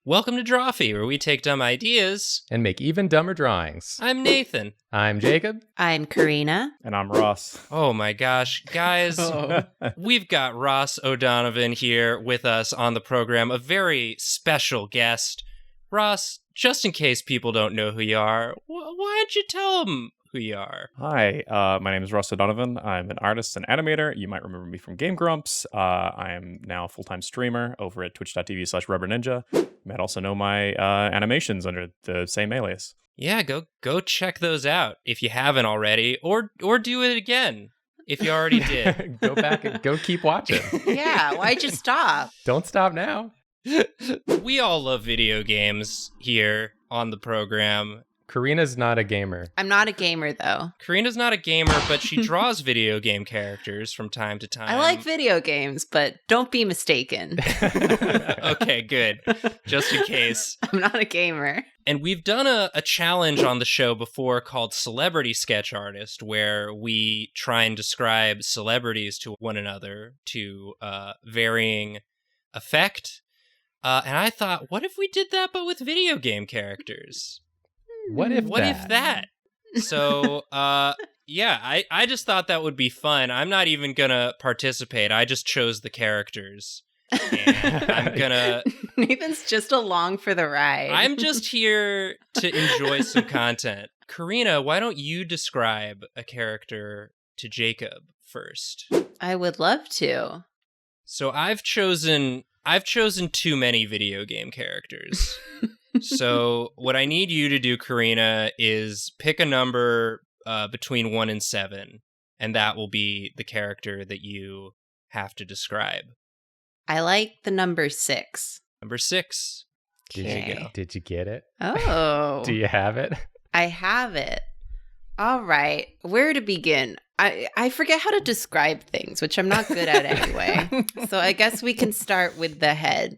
Welcome to Drawfee, where we take dumb ideas and make even dumber drawings. I'm Nathan. I'm Jacob. I'm Karina. And I'm Ross. Oh my gosh, guys, we've got Ross O'Donovan here with us on the program, a very special guest. Ross, just in case people don't know who you are, why don't you tell them who you are? Hi, my name is Ross O'Donovan. I'm an artist and animator. You might remember me from Game Grumps. I am now a full-time streamer over at twitch.tv/rubberninja. You might also know my animations under the same alias. Yeah, go check those out if you haven't already, or do it again if you already did. Go back and go keep watching. Yeah, why'd you stop? Don't stop now. We all love video games here on the program. Karina's not a gamer. I'm not a gamer, though. Karina's not a gamer, but she draws video game characters from time to time. I like video games, but don't be mistaken. Okay, good. Just in case. I'm not a gamer. And we've done a challenge on the show before called Celebrity Sketch Artist, where we try and describe celebrities to one another to varying effect. And I thought, what if we did that but with video game characters? What if that? So, yeah, I just thought that would be fun. I'm not even gonna participate. I just chose the characters. And I'm gonna... Nathan's just along for the ride. I'm just here to enjoy some content. Karina, why don't you describe a character to Jacob first? I would love to. So I've chosen too many video game characters. So what I need you to do, Karina, is pick a number between 1 and 7, and that will be the character that you have to describe. I like the number 6. Number 6. There you go. Did you get it? Oh. Do you have it? I have it. All right. Where to begin? I forget how to describe things, which I'm not good at anyway. So I guess we can start with the head.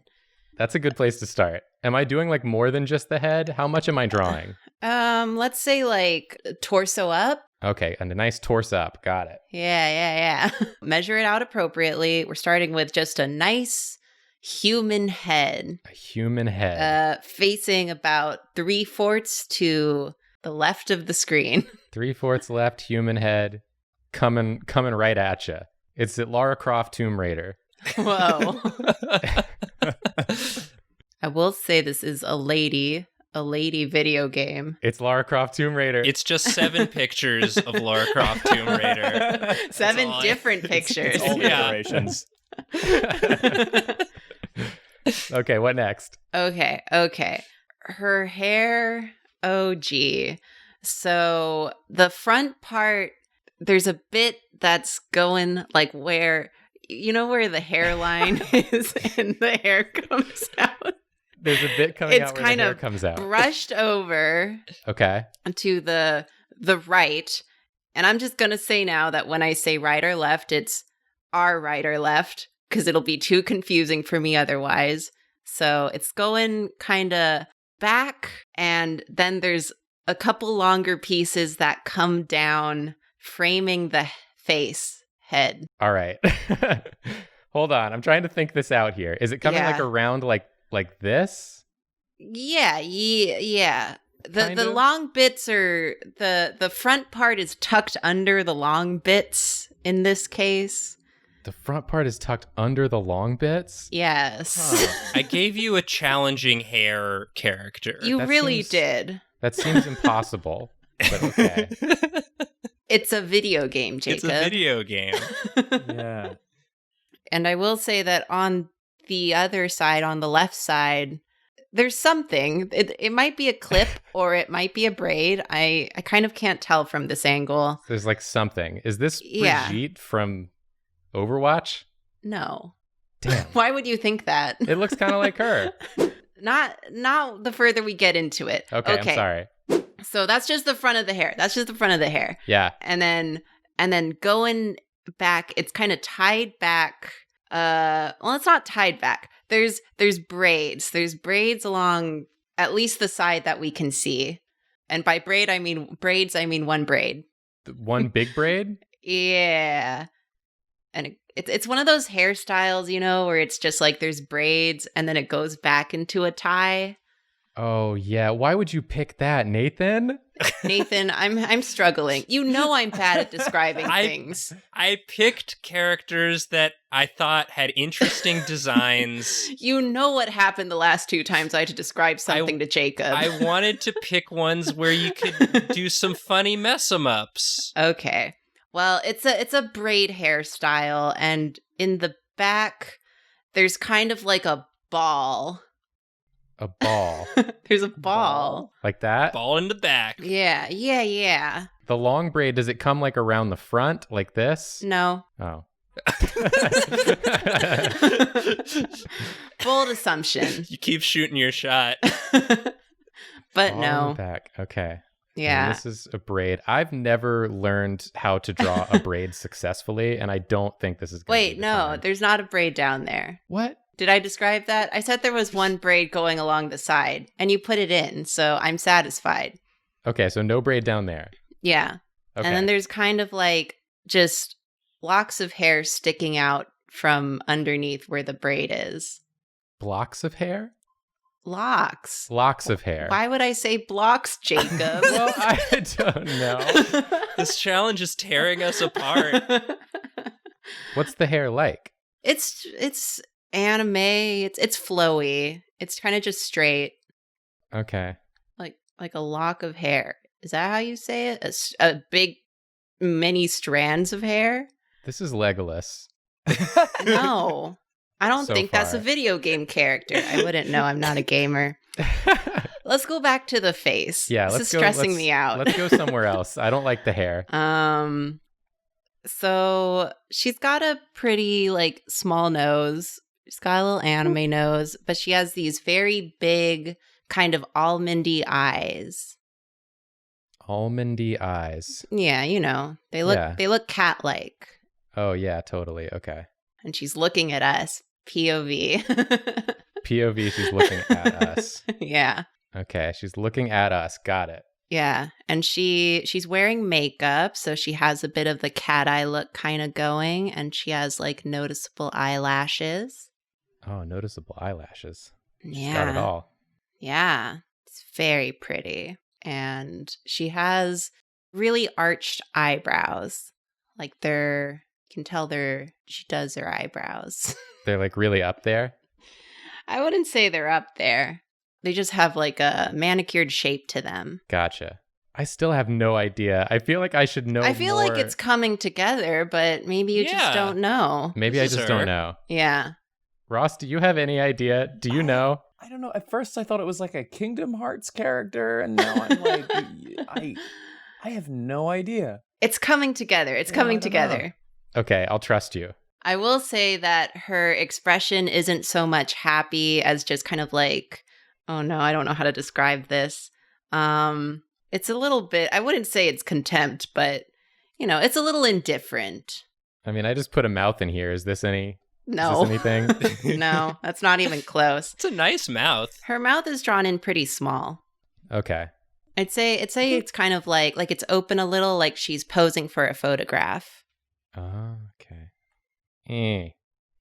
That's a good place to start. Am I doing like more than just the head? How much am I drawing? Let's say like torso up. Okay, and a nice torso up. Got it. Yeah. Measure it out appropriately. We're starting with just a nice human head. A human head. Facing about 3/4 to the left of the screen. 3/4 left, human head, coming right at you. It's at Lara Croft Tomb Raider. Whoa. I will say this is a lady video game. It's Lara Croft Tomb Raider. It's just 7 pictures of Lara Croft Tomb Raider. 7 different pictures. It's all iterations. Okay, what next? Okay. Her hair, oh gee. So the front part, there's a bit that's going like where, you know where the hairline is and the hair comes out? There's a bit coming out where kind the hair of comes out. Brushed over Okay. to the right. And I'm just going to say now that when I say right or left, it's our right or left, because it'll be too confusing for me otherwise. So it's going kind of back, and then there's a couple longer pieces that come down, framing the face, head. All right. Hold on. I'm trying to think this out here. Is it coming like around like this? Yeah. The Kind of? long bits are the front part is tucked under the long bits in this case. The front part is tucked under the long bits? Yes. I gave you a challenging hair character. You That really seems- did. That seems impossible. But okay. It's a video game, Jacob. It's a video game. Yeah. And I will say that on the other side, on the left side, there's something. It might be a clip or it might be a braid. I kind of can't tell from this angle. There's like something. Is this Yeah. Brigitte from Overwatch? No. Damn. Why would you think that? It looks kind of like her. Not the further we get into it. Okay, I'm sorry. So that's just the front of the hair. Yeah. And then going back, it's kind of tied back. Well, it's not tied back. There's braids. There's braids along at least the side that we can see. And by braids, I mean one braid. One big braid? Yeah. And it's one of those hairstyles, you know, where it's just like there's braids and then it goes back into a tie. Oh, yeah. Why would you pick that, Nathan? Nathan, I'm struggling. You know I'm bad at describing things. I picked characters that I thought had interesting designs. You know what happened the last 2 times I had to describe something to Jacob. I wanted to pick ones where you could do some funny mess-em-ups. Okay. Well, it's a braid hairstyle, and in the back, there's kind of like a ball. A ball. There's a ball. Like that? Ball in the back. Yeah. The long braid, does it come like around the front like this? No. Oh. Bold assumption. You keep shooting your shot. But Ball in no. the back. Okay. Yeah. And this is a braid. I've never learned how to draw a braid successfully, and I don't think this is going to be Wait, the no, time. there's not a braid down there. What? Did I describe that? I said there was one braid going along the side, and you put it in, so I'm satisfied. Okay, so no braid down there. Yeah. Okay. And then there's kind of like just locks of hair sticking out from underneath where the braid is. Blocks of hair? Locks. Locks of hair. Why would I say blocks, Jacob? Well, I don't know. This challenge is tearing us apart. What's the hair like? It's anime. It's flowy. It's kind of just straight, Okay. like a lock of hair. Is that how you say it? A big, many strands of hair? This is Legolas. No, I don't So think that's a far. video game character. I wouldn't know. I'm not a gamer. Let's go back to the face. Yeah, this let's is go. stressing me out. Let's go somewhere else. I don't like the hair. So she's got a pretty like small nose. She's got a little anime nose, but she has these very big, kind of almondy eyes. Almondy eyes. Yeah, you know, they look cat-like. Oh yeah, totally. Okay. And she's looking at us. POV. POV, she's looking at us. Yeah. Okay, she's looking at us. Got it. Yeah. And she's wearing makeup, so she has a bit of the cat eye look kind of going, and she has like noticeable eyelashes. Oh, noticeable eyelashes. Yeah. She's got it all. Yeah. It's very pretty. And she has really arched eyebrows. Like you can tell she does her eyebrows. They're like really up there. I wouldn't say they're up there. They just have like a manicured shape to them. Gotcha. I still have no idea. I feel like I should know I feel more. like it's coming together, but maybe you just don't know. Maybe I This is just her. don't know. Yeah. Ross, do you have any idea? Do you know? I don't know. At first, I thought it was like a Kingdom Hearts character, and now I'm like, I have no idea. It's coming together. It's coming I don't together. Okay, I'll trust you. I will say that her expression isn't so much happy as just kind of like, oh no, I don't know how to describe this. It's a little bit, I wouldn't say it's contempt, but you know, it's a little indifferent. I mean, I just put a mouth in here. Is this any? No. Is this anything? No, that's not even close. It's a nice mouth. Her mouth is drawn in pretty small. Okay. I'd say it's kind of like it's open a little, like she's posing for a photograph. Oh, okay.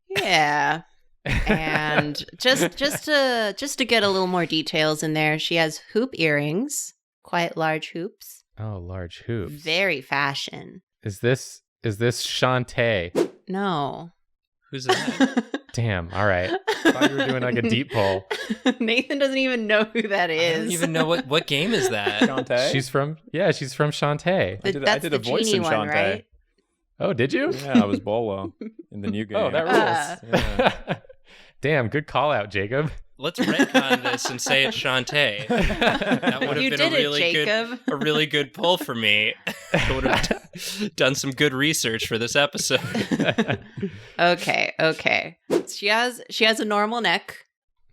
Yeah. And just to get a little more details in there, she has hoop earrings, quite large hoops. Oh, large hoops. Very fashion. Is this Shantae? No. Who's that? Damn. All right. I thought you were doing like a deep pull. Nathan doesn't even know who that I is. don't even know what game is that. Shantae? She's from Shantae. I That's did the a voice genie in one, Shantae. right? Oh, did you? Yeah, I was Bolo in the new game. Oh, that rules. Yeah. Damn, good call out, Jacob. Let's retcon this and say it's Shantae. That would have You been did a really it, Jacob. a really good pull for me. I would have done some good research for this episode. Okay. She has a normal neck.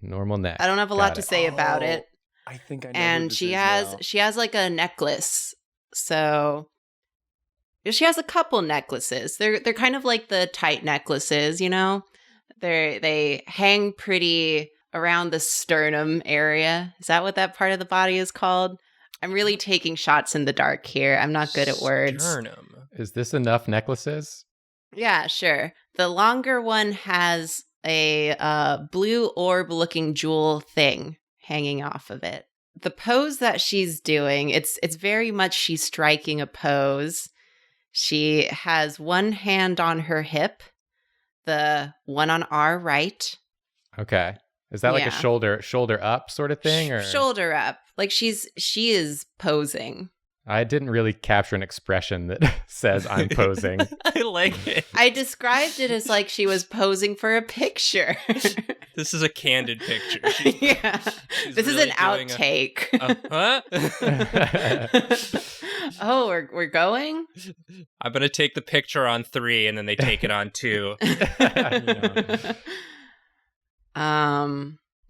Normal neck. I don't have a Got lot to it. say about it. I think I know. who And this she is has now. like a necklace. So she has a couple necklaces. They're kind of like the tight necklaces, you know? They hang pretty around the sternum area. Is that what that part of the body is called? I'm really taking shots in the dark here. I'm not good at words. Sternum. Is this enough necklaces? Yeah, sure. The longer one has a blue orb-looking jewel thing hanging off of it. The pose that she's doing, it's very much she's striking a pose. She has one hand on her hip, the one on our right. Okay. Is that like a Yeah. shoulder up sort of thing, or Shoulder up? Like she is posing. I didn't really capture an expression that says I'm posing. I like it. I described it as like she was posing for a picture. This is a candid picture. Yeah. This is really an outtake. Huh? Oh, we're going? I'm going to take the picture on 3 and then they take it on 2.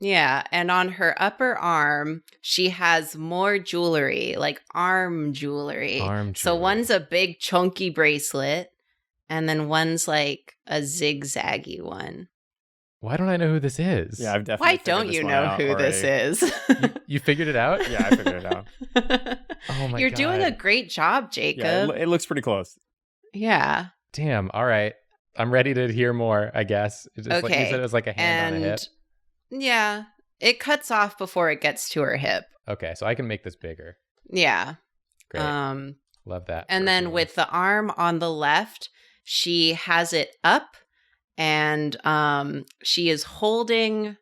Yeah, and on her upper arm, she has more jewelry, like arm jewelry. So one's a big chunky bracelet, and then one's like a zigzaggy one. Why don't I know who this is? Yeah, I've definitely. Why don't you know who this is? You figured it out? Yeah, I figured it out. Oh my You're God. doing a great job, Jacob. Yeah, it looks pretty close. Yeah. Damn. All right. I'm ready to hear more, I guess. It's just like you Okay, said, it was like a hand on a hip. Yeah, it cuts off before it gets to her hip. Okay, so I can make this bigger. Yeah. Great. Love that. And then with the arm on the left, she has it up and she is holding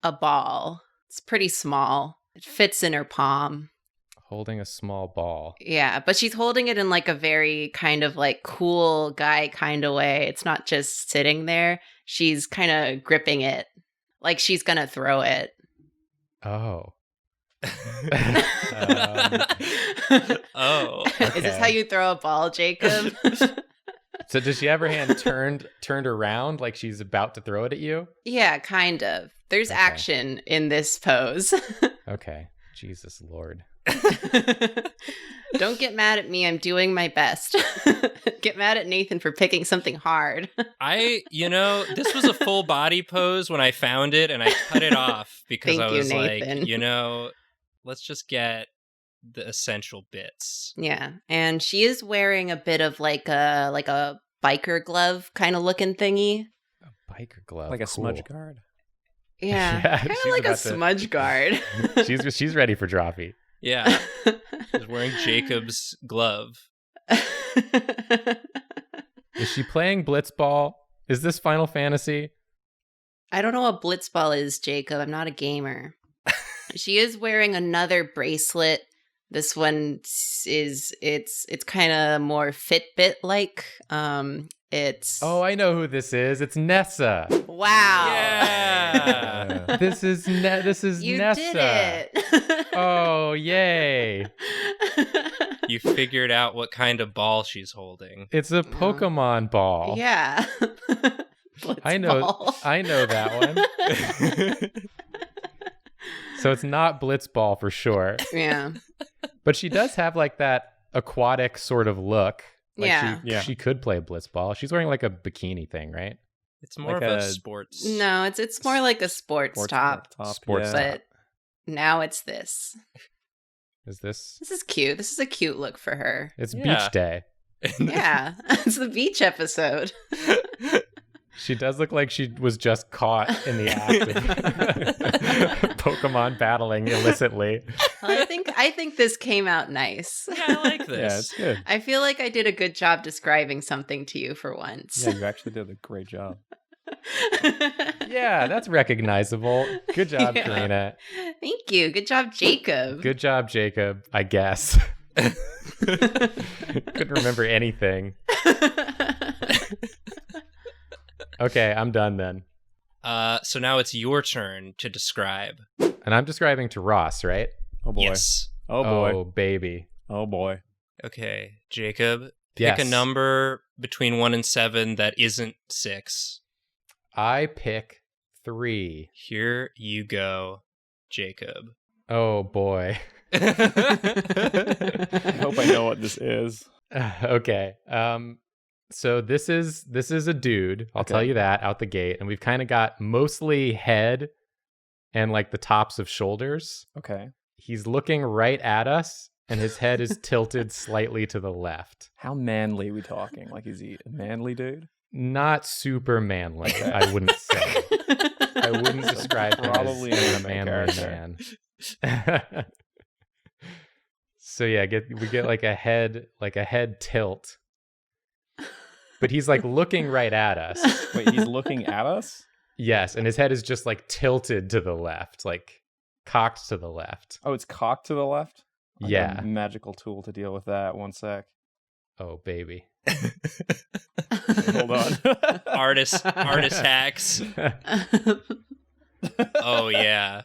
a ball. It's pretty small. It fits in her palm. Holding a small ball. Yeah, but she's holding it in like a very kind of like cool guy kind of way. It's not just sitting there. She's kind of gripping it like she's going to throw it. Oh. Oh. Okay. Is this how you throw a ball, Jacob? So does she have her hand turned around like she's about to throw it at you? Yeah, kind of. There's Okay. action in this pose. Okay. Jesus Lord. Don't get mad at me. I'm doing my best. Get mad at Nathan for picking something hard. This was a full body pose when I found it and I cut it off because Thank I you, was Nathan. let's just get the essential bits. Yeah, and she is wearing a bit of like a biker glove kind of looking thingy. A biker glove. Like a cool. smudge guard. Yeah, Yeah, kind of she's like a about to- smudge guard. She's ready for Drawfee. Yeah. She's wearing Jacob's glove. Is she playing Blitzball? Is this Final Fantasy? I don't know what Blitzball is, Jacob. I'm not a gamer. She is wearing another bracelet. This one it's kind of more Fitbit like. It's Oh, I know who this is. It's Nessa. wow. Yeah. This is You Nessa. did it. Oh, yay. You figured out what kind of ball she's holding. It's a Pokemon ball. Yeah. I know Blitzball. that one. So it's not Blitzball for sure. Yeah. But she does have like that aquatic sort of look. Like Yeah. she could play Blitzball. She's wearing like a bikini thing, right? It's more Like of a a- sports. No, it's more like a sports top. Sports yeah. But now it's this. Is this? This is cute. This is a cute look for her. It's Yeah. beach day. Yeah. It's the beach episode. She does look like she was just caught in the act of Pokemon battling illicitly. Well, I think this came out nice. Yeah, I like this. Yeah, it's good. I feel like I did a good job describing something to you for once. Yeah, you actually did a great job. Yeah, that's recognizable. Good job, Yeah. Karina. Thank you. Good job, Jacob. Good job, Jacob, I guess. Couldn't remember anything. Okay, I'm done then. So now it's your turn to describe. And I'm describing to Ross, right? Oh boy. Yes. Oh boy. Oh, baby. Oh boy. Okay, Jacob, pick a Yes. number between 1 and 7 that isn't 6. I pick 3. Here you go, Jacob. Oh, boy. I hope I know what this is. Okay. So this is a dude. I'll Okay. tell you that out the gate. And we've kind of got mostly head and like the tops of shoulders. Okay. He's looking right at us, and his head is tilted slightly to the left. How manly are we talking? Like, is he a manly dude? not super manly, I wouldn't say. I wouldn't describe him Probably as an a anime manly character. man. So yeah, we get like a head tilt. But he's like looking right at us. Wait, he's looking at us? Yes, and his head is just like tilted to the left, like cocked to the left. Oh, it's cocked to the left? I got Yeah. a magical tool to deal with that. One sec. Oh, baby. Hold on. Artist hacks. Oh yeah.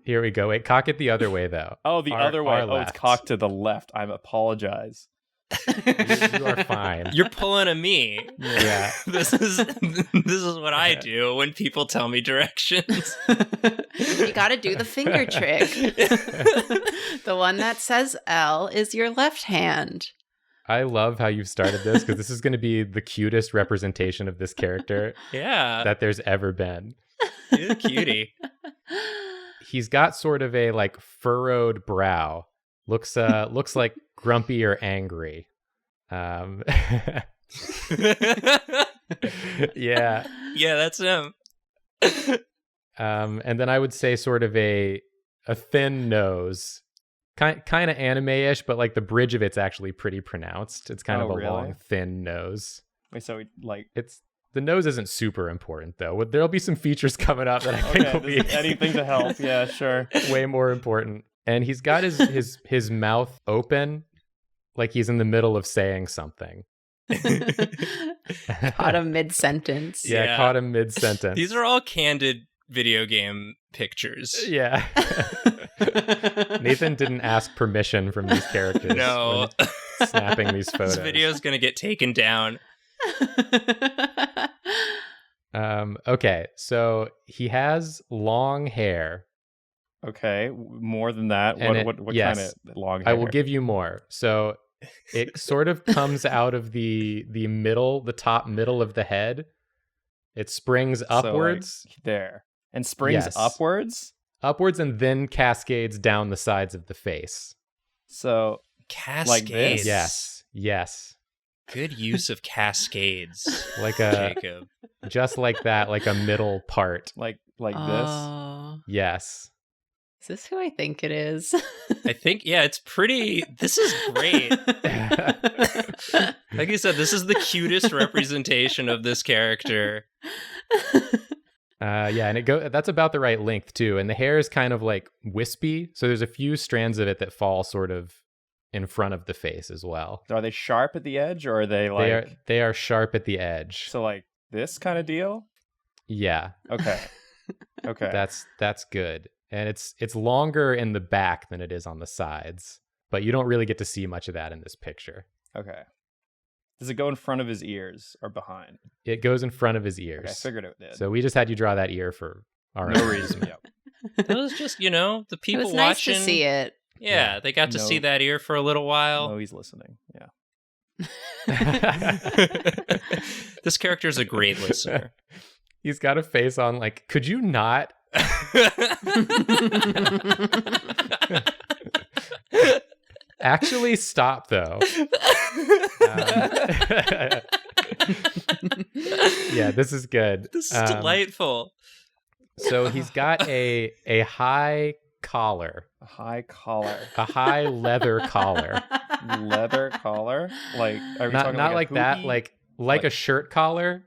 Here we go. Wait, cock it the other way though. Oh, the other way. our Oh, it's left. cocked to the left. I apologize. You are fine. You're pulling a me. Yeah. This is what I do when people tell me directions. You got to do the finger trick. The one that says L is your left hand. I love how you've started this because this is going to be the cutest representation of this character Yeah. that there's ever been. You're a cutie. He's got sort of a like furrowed brow. Looks like grumpy or angry. Yeah. Yeah, that's him. And then I would say sort of a thin nose. Kind of anime-ish, but like the bridge of it's actually pretty pronounced. It's kind of a really? long, thin nose. Wait, so like The nose isn't super important though. There'll be some features coming up that I think will be anything to help. Yeah, sure. way more important. And he's got his mouth open, like he's in the middle of saying something. Caught him mid-sentence. Yeah, caught him mid-sentence. These are all candid video game pictures. Yeah. Nathan didn't ask permission from these characters. No. when snapping these photos. This video's gonna get taken down. Okay, so he has long hair. Okay, more than that. And What yes, kind of long hair? I will give you more. So it sort of comes out of the middle, the top middle of the head. It springs upwards. So, like, there. And springs Yes. upwards? Upwards and then cascades down the sides of the face. So, Cascades. Yes. Yes. Good use of cascades, Like a Jacob. just like that, like a middle part. like this? Oh. Yes. Is this who I think it is? I think, yeah, it's pretty. This is great. Like you said, this is the cutest representation of this character. Yeah, and that's about the right length too. And the hair is kind of like wispy, so there's a few strands of it that fall sort of in front of the face as well. Are they sharp at the edge, or are they like... They are sharp at the edge. So like this kind of deal? Yeah, Okay. Okay. that's good. And it's longer in the back than it is on the sides, but you don't really get to see much of that in this picture. Okay. Does it go in front of his ears or behind? It goes in front of his ears. Okay, I figured it did. So we just had you draw that ear for our no own reason. Yep. It was just, the It people was nice watching. to see it. Yeah, they got to No. see that ear for a little while. No, he's listening. Yeah. This character's a great listener. He's got a face on like, could you not? Actually, stop though. Yeah, this is good. This is delightful. So he's got a high collar, A high collar. a high leather collar. Leather collar? Like, are we Not talking like a that, hoopy? like a shirt collar,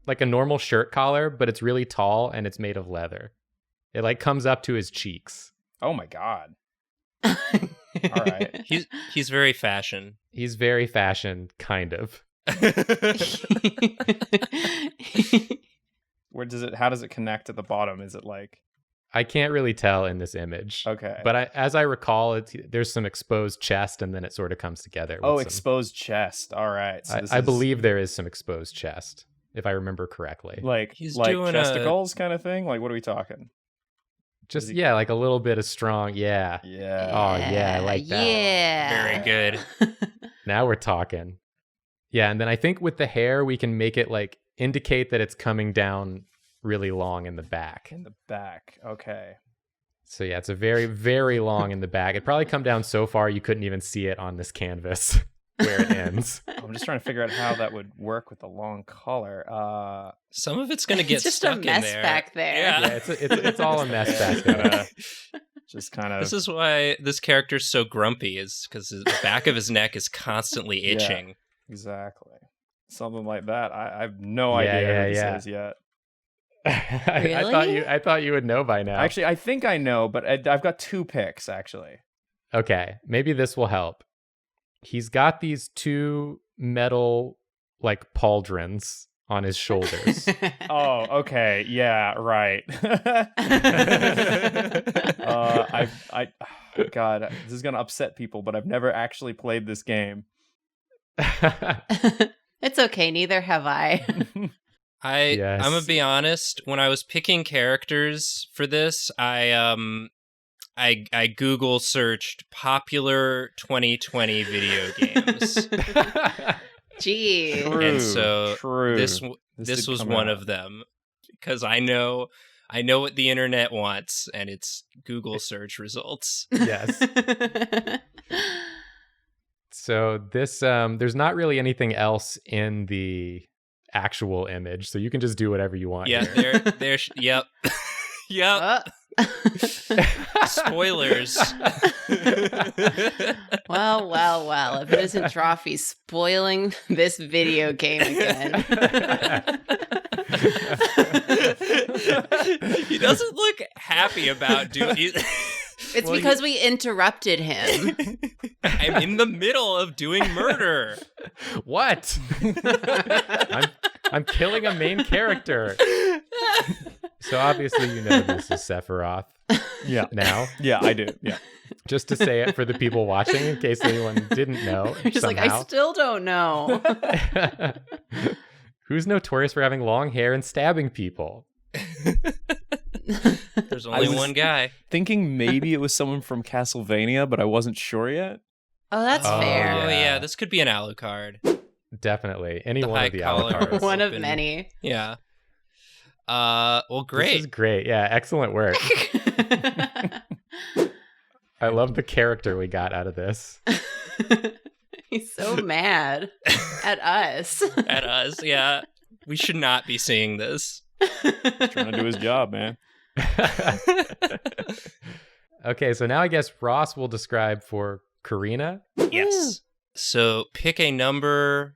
like a normal shirt collar, but it's really tall and it's made of leather. It like comes up to his cheeks. Oh my god. All right. He's very fashion. He's very fashion, kind of. How does it connect at the bottom? Is it like... I can't really tell in this image. Okay. But as I recall, there's some exposed chest, and then it sort of comes together. Oh, with some- exposed chest. All right. So this I is believe there is some exposed chest, if I remember correctly. like He's like doing chesticles kind of thing. Like, what are we talking? Just, yeah, like a little bit of strong, yeah. Yeah. Oh, yeah, I like that. Yeah. Very good. Now we're talking. Yeah, and then I think with the hair, we can make it like indicate that it's coming down really long in the back. In the back. Okay. So yeah, it's a very, very long in the back. It'd probably come down so far you couldn't even see it on this canvas. where it ends. I'm just trying to figure out how that would work with the long collar. Some of it's going to get It's just stuck a mess in there. back there. Yeah. Yeah, it's all a mess back there. Just kind of. This is why this character's so grumpy, is because the back of his neck is constantly Yeah. itching. Exactly. Something like that. I have no Yeah, idea yeah, who this yeah. is yet. Really? I thought you would know by now. Actually, I think I know, but I've got 2 picks, actually. Okay, maybe this will help. He's got these 2 metal like pauldrons on his shoulders. Oh, okay. Yeah, right. God, this is going to upset people, but I've never actually played this game. It's okay. Neither have I. Yes. I'm gonna be honest. When I was picking characters for this, I Google searched popular 2020 video games, Gee. and so true. this did was come one out. of them, because I know what the internet wants, and it's Google search results. Yes. So this there's not really anything else in the actual image, so you can just do whatever you want. Yeah, here. there's yep. Yep. Spoilers. Well. If it isn't Drawfee spoiling this video game again. He doesn't look happy about doing. It's because we interrupted him. I'm in the middle of doing murder. What? I'm killing a main character. So obviously you know this is Sephiroth. Yeah. Now. Yeah, I do. Yeah. Just to say it for the people watching, in case anyone didn't know. You're just like, I still don't know. Who's notorious for having long hair and stabbing people? There's only one guy. Thinking maybe it was someone from Castlevania, but I wasn't sure yet. Oh, that's Oh, fair. Oh Yeah. yeah, this could be an Alucard. Definitely. Any The one high of the collar. Alucards. One of Open. many. Yeah. Well, This great. is great. Yeah, excellent work. I love the character we got out of this. He's so mad at us. At us, yeah. We should not be seeing this. Trying to do his job, man. Okay, so now I guess Ross will describe for Karina. Yes. So pick a number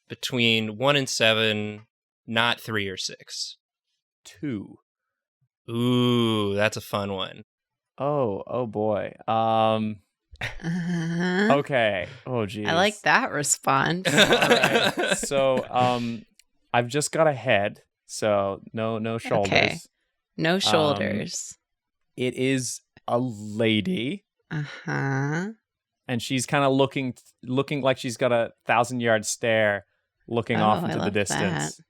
between 1 and 7, not 3 or 6. 2. Ooh, that's a fun one. Oh boy. Uh-huh. Okay. Oh geez. I like that response. Alright. So I've just got a head, so no shoulders. Okay. No shoulders. It is a lady, Uh-huh. and she's kind of looking like she's got a 1,000-yard stare looking off Oh, I into the love distance. that.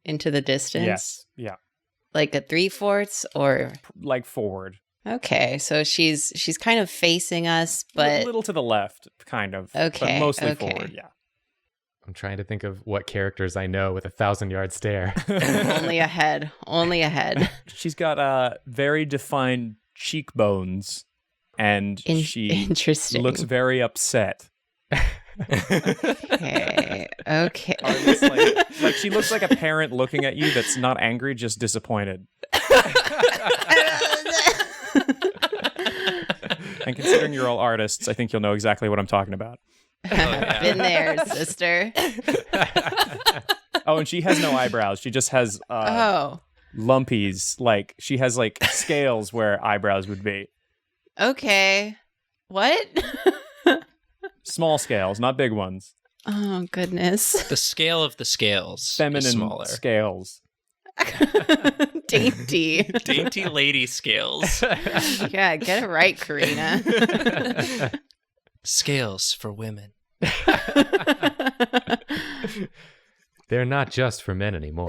Into the distance? Yes. Yeah. Like a 3/4 or Like forward. okay, so she's kind of facing us, A but little to the left, kind of. Okay, But mostly okay. forward, yeah. I'm trying to think of what characters I know with a 1,000-yard stare. only ahead. Only ahead. She's got very defined cheekbones, and she Interesting. looks very upset. Okay. Okay. Or just like she looks like a parent looking at you that's not angry, just disappointed. And considering you're all artists, I think you'll know exactly what I'm talking about. yeah. Been there, sister. Oh, and she has no eyebrows. She just has Oh. lumpies. Like she has like scales where eyebrows would be. Okay. What? Small scales, not big ones. Oh goodness. The scale of the scales is Feminine smaller. scales. Dainty. Dainty lady scales. Yeah, get it right, Karina. Scales for women. They're not just for men anymore.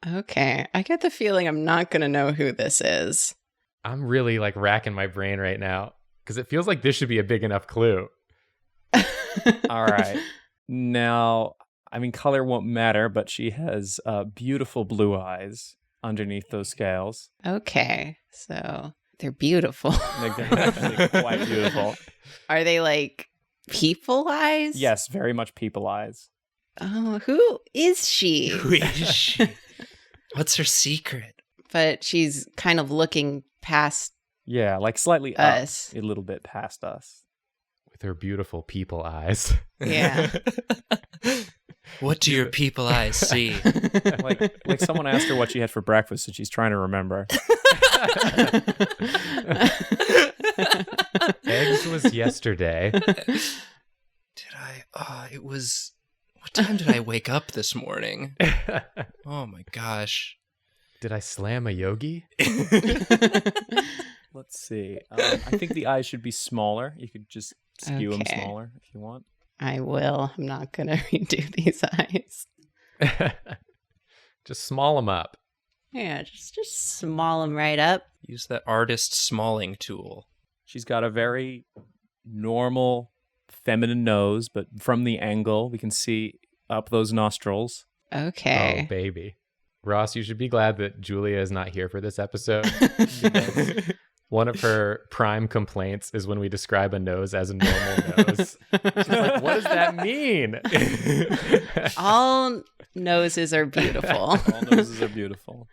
Okay. I get the feeling I'm not going to know who this is. I'm really like racking my brain right now because it feels like this should be a big enough clue. All right. Now, I mean, color won't matter, but she has beautiful blue eyes underneath those scales. Okay. So they're beautiful. They're actually quite beautiful. Are they like People eyes? Yes, very much people eyes. Oh, who is she? Who is she? What's her secret? But she's kind of looking past Yeah, like slightly us. up, a little bit past us. With her beautiful people eyes. Yeah. What do your people eyes see? Like someone asked her what she had for breakfast, and she's trying to remember. Eggs was yesterday. Did I? It was. What time did I wake up this morning? Oh my gosh. Did I slam a yogi? Let's see. I think the eyes should be smaller. You could just skew them Okay. smaller if you want. I will. I'm not going to redo these eyes. Just small them up. Yeah, just small them right up. Use that artist smalling tool. She's got a very normal feminine nose, but from the angle, we can see up those nostrils. Okay. Oh, baby. Ross, you should be glad that Julia is not here for this episode. Because one of her prime complaints is when we describe a nose as a normal nose. She's like, what does that mean? All noses are beautiful. All noses are beautiful.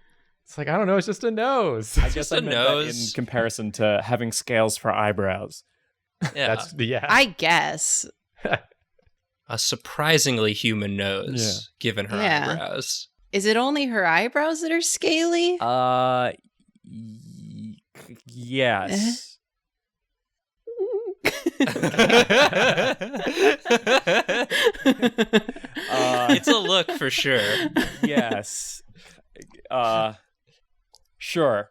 It's like, I don't know, it's just a nose. I guess I a meant that in nose. comparison to having scales for eyebrows. Yeah. Yeah. I guess. A surprisingly human nose, given her Yeah. eyebrows. Is it only her eyebrows that are scaly? Yes. It's a look for sure. Yes. Sure.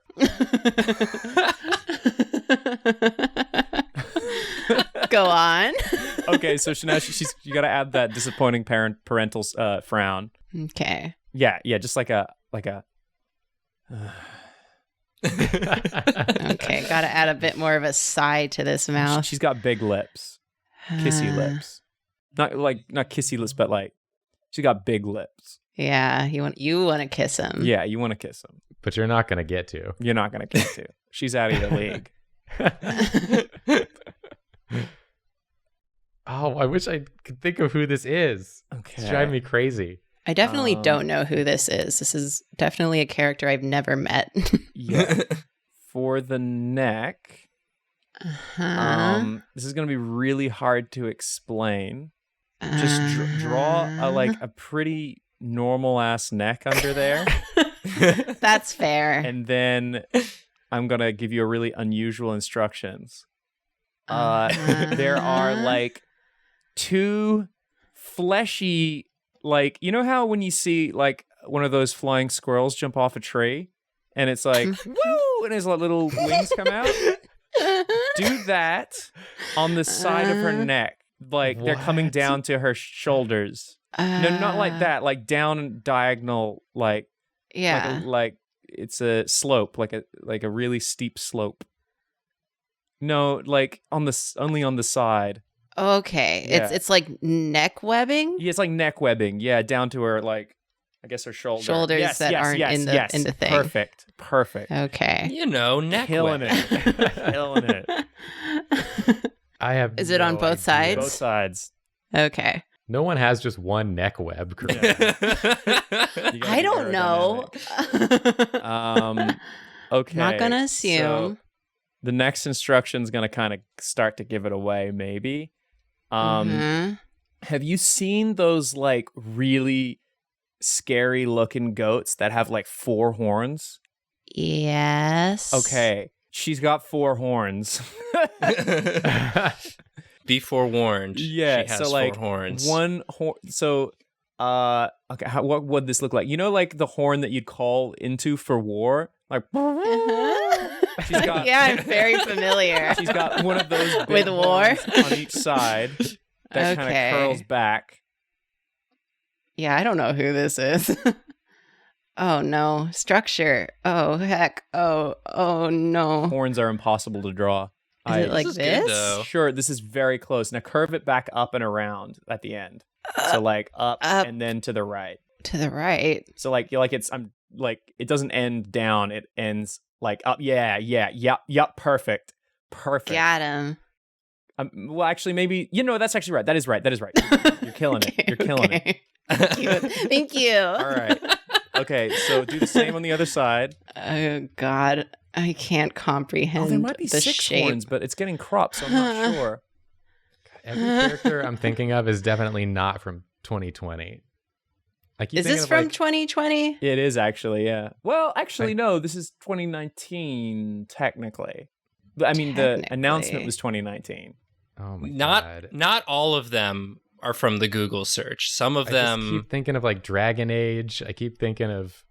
Go on. Okay, so now you got to add that disappointing parental frown. Okay. Yeah, just like a. Okay, gotta add a bit more of a sigh to this mouth. She's got big lips, kissy lips, not kissy lips, but like she got big lips. Yeah, you want to kiss him. Yeah, you want to kiss him. But you're not going to get to. You're not gonna get to. She's out of your league. Oh, I wish I could think of who this is. Okay. It's driving me crazy. I definitely don't know who this is. This is definitely a character I've never met. Yeah. For the neck, this is gonna be really hard to explain. Just draw a pretty normal ass neck under there. That's fair. And then I'm gonna give you a really unusual instructions. There are like two fleshy, like, you know how when you see like one of those flying squirrels jump off a tree and it's like woo, and his little wings come out? Do that on the side of her neck, like they're coming What? down to her shoulders. No, not like that, like down diagonal, like Yeah. like it's a slope, like a really steep slope. No, like only on the side. Okay. Yeah. It's like neck webbing. Yeah, it's like neck webbing. Yeah, down to her, like, I guess her shoulder. Shoulders yes, that yes, aren't yes, in the yes. in the thing. Perfect. Okay. You know, neck Killing webbing. it. Killing it. I have. Is it on no both idea. sides? Both sides. Okay. No one has just one neck web. Karina. You gotta I be don't know. aerodynamic. Okay. Not gonna assume. So the next instruction is gonna kind of start to give it away, maybe. Mhm. Have you seen those like really scary looking goats that have like 4 horns? Yes. Okay. She's got 4 horns. Be forewarned. Yeah, she has so like 4 horns. one horn. So, okay, what would this look like? You know, like the horn that you'd call into for war, like. She's got. Yeah, I'm very familiar. She's got one of those big With war? horns on each side that kind Okay. of curls back. Yeah, I don't know who this is. Oh no. Structure. Oh heck. Oh no. Horns are impossible to draw. Is it like This is this? good, though. Sure, this is very close. Now curve it back up and around at the end. So like up and then to the right. To the right. So like it doesn't end down. It ends like up. Yep. Perfect. Got him. Well, actually, maybe that's actually right. That is right. You're killing it. You're killing it. Thank you. Thank you. All right. Okay, so do the same on the other side. Oh God, I can't comprehend. Oh, there might be the 6 shape. horns, but it's getting cropped, so I'm not sure. Every character I'm thinking of is definitely not from 2020. Is this from 2020? It is actually, yeah. Well, actually, no. This is 2019, technically. I mean, the announcement was 2019. Oh my God. Not all of them are from the Google search. Some of them. I just keep thinking of like Dragon Age. I keep thinking of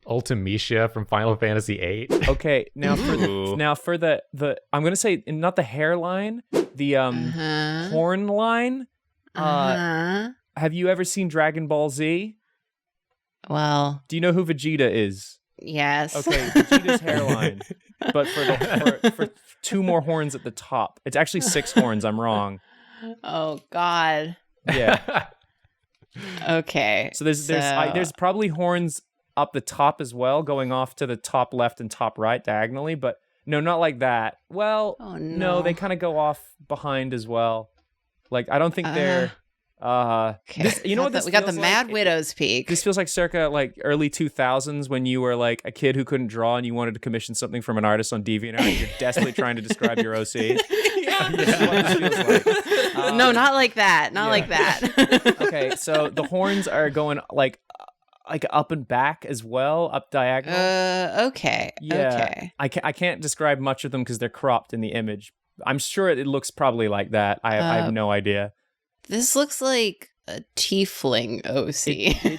Ultimecia from Final Fantasy VIII. Okay, now for the I'm gonna say not the hairline, the horn line. Have you ever seen Dragon Ball Z? Well, do you know who Vegeta is? Yes. Okay, Vegeta's hairline, but for 2 more horns at the top. It's actually 6 horns. I'm wrong. Oh God. Yeah. Okay. So there's probably horns up the top as well, going off to the top left and top right diagonally, but no, not like that. Well, no, they kind of go off behind as well. Like I don't think they're. Okay. We got the Mad Widow's Peak. This feels like circa like early 2000s when you were like a kid who couldn't draw and you wanted to commission something from an artist on DeviantArt and you're desperately trying to describe your OC. No, not like that. Not like that. Okay, so the horns are going like up and back as well, up diagonal. Okay. Yeah. Okay. I can't describe much of them because they're cropped in the image. I'm sure it looks probably like that. I have no idea. This looks like a tiefling OC.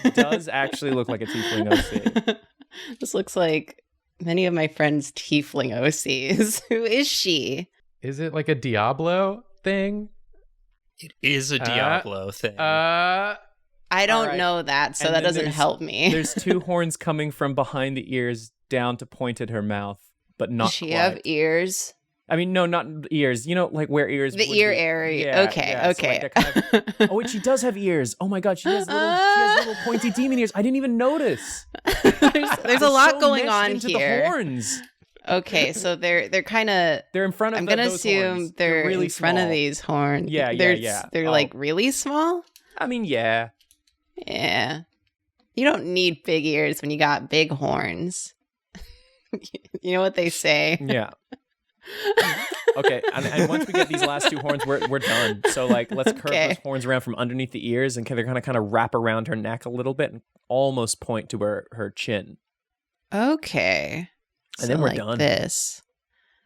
It does actually look like a tiefling OC. This looks like many of my friends' tiefling OCs. Who is she? Is it like a Diablo thing? It is a Diablo thing. I don't know that, so that doesn't help me. There's 2 horns coming from behind the ears down to point at her mouth, but not Does she quite. have ears? I mean, no, not ears. You know, like where ears The would ear be. area. Yeah, Okay, yeah. okay. So like kind of... Oh, wait, she does have ears. Oh my God, she has little pointy demon ears. I didn't even notice. There's a lot going on into here. The horns. Okay, so they're kind of. They're in front of. I'm gonna those assume horns. they're really in front small. of these horns. Yeah. They're like really small. I mean, yeah. Yeah. You don't need big ears when you got big horns. You know what they say? Yeah. Okay, and once we get these last 2 horns, we're done. So like, let's curve those horns around from underneath the ears, and they're gonna kind of wrap around her neck a little bit, and almost point to her chin. Okay. And then we're done. This.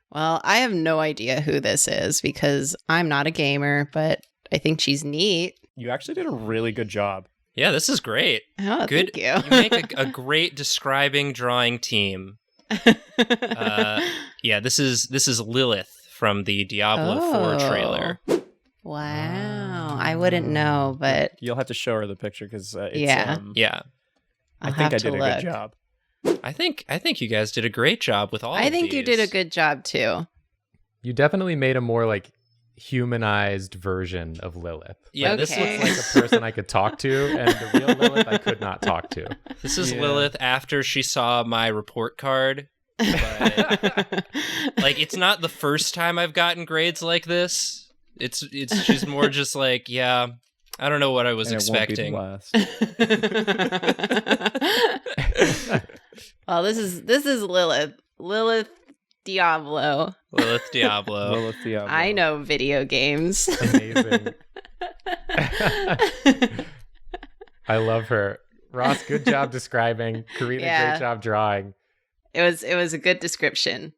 Well, I have no idea who this is because I'm not a gamer, but I think she's neat. You actually did a really good job. Yeah, this is great. Oh, good. Thank you. You make a great describing drawing team. Yeah, this is Lilith from the Diablo 4 trailer. Wow. I wouldn't know, but You'll have to show her the picture because it's yeah. I think I did a good job. I think you guys did a great job with all. I think you did a good job too. You definitely made a more like humanized version of Lilith. Yeah, like, this looks like a person I could talk to, and the real Lilith I could not talk to. This is Lilith after she saw my report card. But, like, it's not the first time I've gotten grades like this. It's she's more just like, yeah, I don't know what I was expecting. Well, this is Lilith. Lilith Diablo. Lilith Diablo. I know video games. Amazing. I love her. Ross, good job describing. Karina, great job drawing. It was a good description.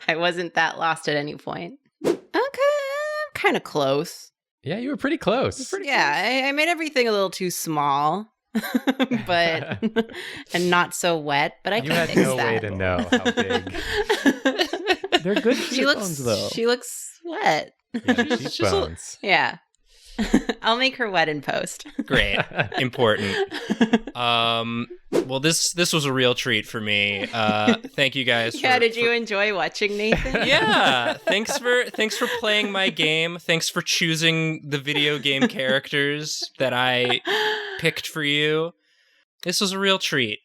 I wasn't that lost at any point. Okay, I'm kind of close. Yeah, you were pretty close. I made everything a little too small, but and not so wet. But I you can had fix no that. way to know how big. They're good cheekbones, though. She looks wet. Yeah, cheekbones. Yeah. I'll make her wet in post. Great. Important. Well, this was a real treat for me. Thank you guys. Did you enjoy watching Nathan? Yeah. Thanks for playing my game. Thanks for choosing the video game characters that I picked for you. This was a real treat.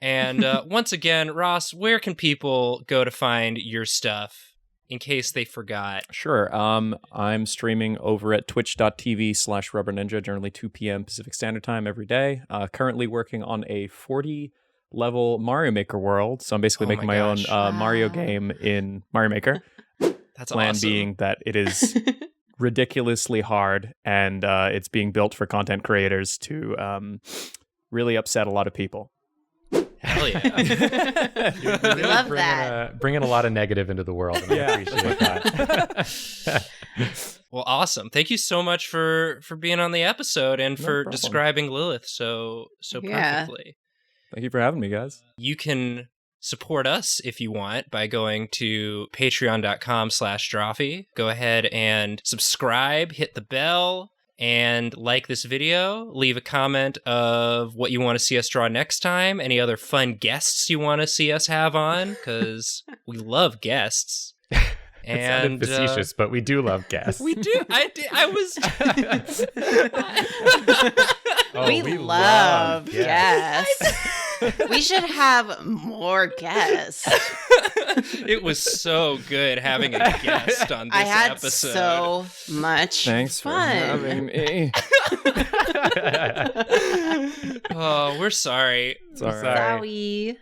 And once again, Ross, where can people go to find your stuff in case they forgot? Sure. I'm streaming over at twitch.tv/rubberninja, generally 2 p.m. Pacific Standard Time every day. Currently working on a 40-level Mario Maker world. So I'm basically making my own Mario game in Mario Maker. That's Plan awesome. being that it is ridiculously hard, and it's being built for content creators to really upset a lot of people. Hell yeah. We love that. Bringing a lot of negative into the world. And I appreciate that. Well, awesome. Thank you so much for being on the episode and No for problem. describing Lilith so Yeah. perfectly. Thank you for having me, guys. You can support us if you want by going to patreon.com/Drawfee. Go ahead and subscribe, hit the bell, and like this video. Leave a comment of what you want to see us draw next time. Any other fun guests you want to see us have on, because we love guests. It sounded facetious, but we do love guests. We do. I was. We love guests. We should have more guests. It was so good having a guest on this I had episode. so much Thanks for fun. having me. Oh, we're sorry. It's all right. Sorry.